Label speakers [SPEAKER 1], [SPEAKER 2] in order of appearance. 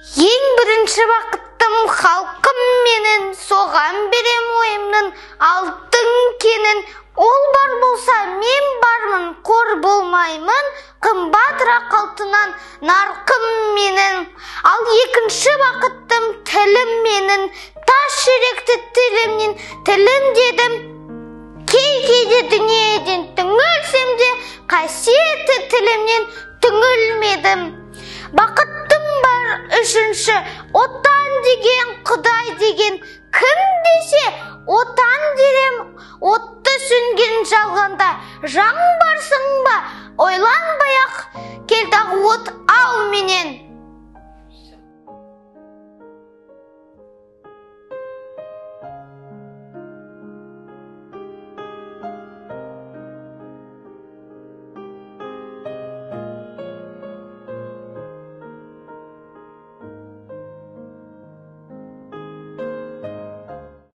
[SPEAKER 1] Ең бірінші бақыттым халқым менің, соған берем ойымның алтын кенін. Ол бар болса мен бармын, қор болмаймын, қымбатырақ алтыннан нарқым менің. Ал екінші бақыттым тілім менің, тас жүректі тілімнен тілім дедім. Кей-кейде дүниеден түңілсем де, қасиетті тілімнен түңілмедім. Бақыттым бар үшінші, отан деген, Құдай деген. Кім десе, отан дерем, отты сөнген жалғанда. Жаң барсың ба, ойланбай-ақ кел тағы от ал менен.